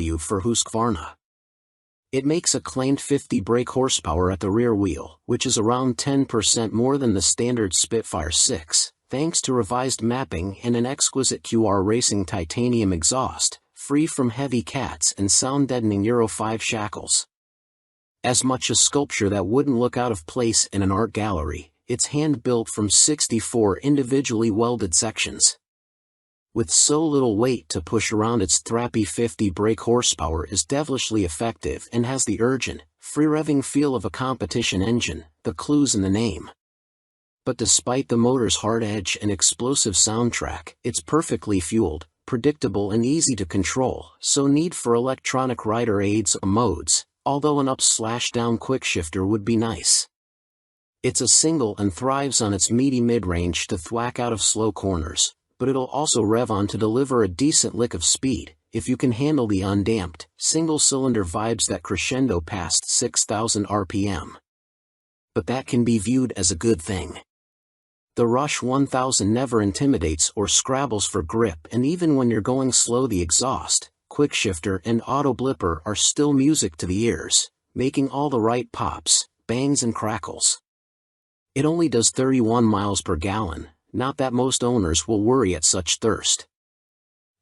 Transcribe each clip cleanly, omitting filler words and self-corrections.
value for Husqvarna. It makes a claimed 50 brake horsepower at the rear wheel, which is around 10% more than the standard Spitfire 6, thanks to revised mapping and an exquisite QR Racing titanium exhaust, free from heavy cats and sound-deadening Euro 5 shackles. As much a sculpture that wouldn't look out of place in an art gallery, it's hand-built from 64 individually welded sections. With so little weight to push around, its thrappy 50 brake horsepower is devilishly effective and has the urgent, free-revving feel of a competition engine, the clue's in the name. But despite the motor's hard edge and explosive soundtrack, it's perfectly fueled, predictable and easy to control, so need for electronic rider aids or modes, although an up/down quickshifter would be nice. It's a single and thrives on its meaty mid-range to thwack out of slow corners, but it'll also rev on to deliver a decent lick of speed, if you can handle the undamped, single-cylinder vibes that crescendo past 6,000 RPM. But that can be viewed as a good thing. The Rush 1000 never intimidates or scrabbles for grip, and even when you're going slow, the exhaust, quickshifter and auto blipper are still music to the ears, making all the right pops, bangs and crackles. It only does 31 miles per gallon, not that most owners will worry at such thirst.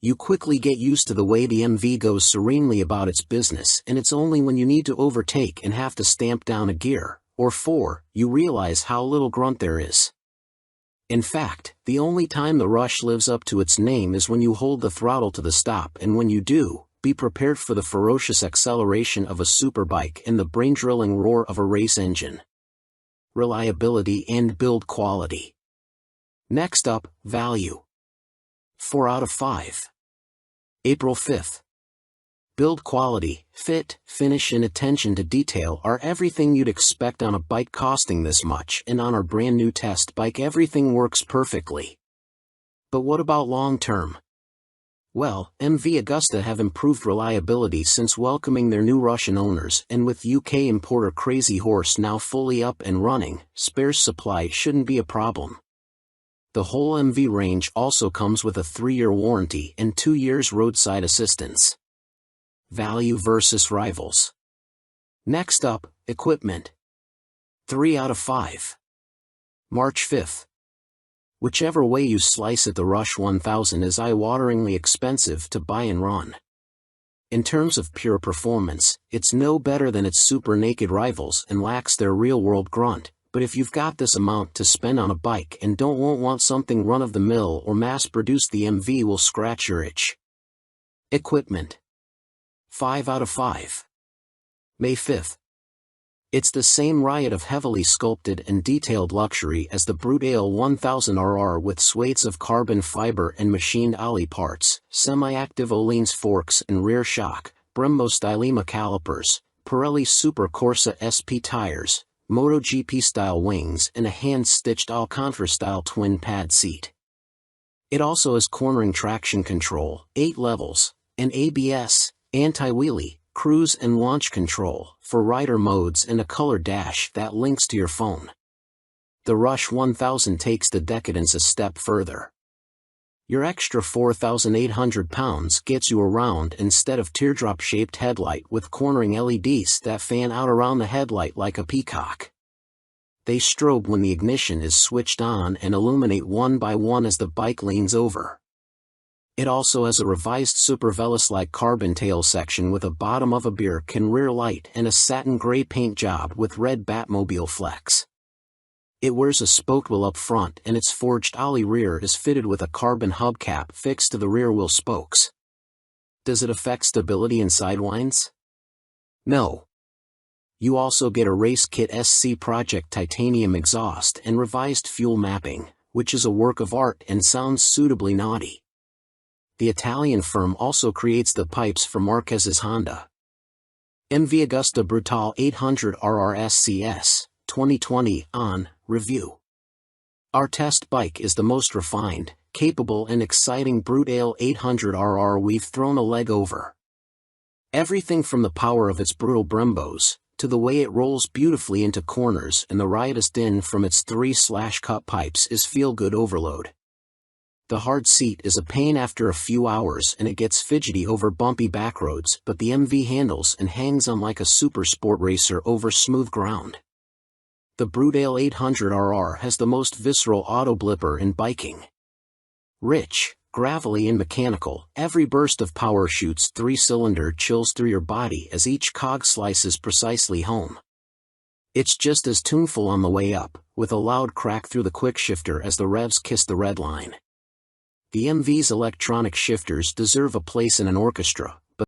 You quickly get used to the way the MV goes serenely about its business, and it's only when you need to overtake and have to stamp down a gear, or 4, you realize how little grunt there is. In fact, the only time the Rush lives up to its name is when you hold the throttle to the stop, and when you do, be prepared for the ferocious acceleration of a superbike and the brain-drilling roar of a race engine. Reliability and build quality. Next up, value. 4 out of 5. April 5th. Build quality, fit, finish and attention to detail are everything you'd expect on a bike costing this much, and on our brand new test bike everything works perfectly. But what about long term? Well, MV Agusta have improved reliability since welcoming their new Russian owners, and with UK importer Crazy Horse now fully up and running, spares supply shouldn't be a problem. The whole MV range also comes with a 3-year warranty and 2 years roadside assistance. Value versus rivals. Next up, equipment. 3 out of 5. March 5th. Whichever way you slice it, the Rush 1000 is eye-wateringly expensive to buy and run. In terms of pure performance, it's no better than its super naked rivals and lacks their real-world grunt. But if you've got this amount to spend on a bike and don't want something run-of-the-mill or mass-produced, the MV will scratch your itch. Equipment. 5 out of 5. May 5th. It's the same riot of heavily sculpted and detailed luxury as the Brute Ale 1000RR, with swathes of carbon fiber and machined ollie parts, semi-active Öhlins forks and rear shock, Brembo Stylema calipers, Pirelli Super Corsa SP tires, MotoGP-style wings and a hand-stitched Alcantara-style twin-pad seat. It also has cornering traction control, 8 levels, and ABS, anti-wheelie, cruise and launch control for rider modes, and a color dash that links to your phone. The Rush 1000 takes the decadence a step further. Your extra 4,800 pounds gets you around instead of teardrop-shaped headlight with cornering LEDs that fan out around the headlight like a peacock. They strobe when the ignition is switched on and illuminate one by one as the bike leans over. It also has a revised Super Veloce-like carbon tail section with a bottom of a beer can rear light and a satin gray paint job with red Batmobile flex. It wears a spoked wheel up front, and its forged ollie rear is fitted with a carbon hubcap fixed to the rear wheel spokes. Does it affect stability and sidewinds? No. You also get a Race Kit SC Project titanium exhaust and revised fuel mapping, which is a work of art and sounds suitably naughty. The Italian firm also creates the pipes for Marquez's Honda. MV Agusta Brutale 800 RRSCS, 2020, on review. Our test bike is the most refined, capable and exciting Brute Ale 800RR we've thrown a leg over. Everything from the power of its brutal Brembos, to the way it rolls beautifully into corners and the riotous din from its 3/cut pipes is feel-good overload. The hard seat is a pain after a few hours and it gets fidgety over bumpy backroads, but the MV handles and hangs on like a super sport racer over smooth ground. The Brudale 800RR has the most visceral auto blipper in biking. Rich, gravelly and mechanical, every burst of power shoots 3-cylinder chills through your body as each cog slices precisely home. It's just as tuneful on the way up, with a loud crack through the quick shifter as the revs kiss the red line. The MV's electronic shifters deserve a place in an orchestra,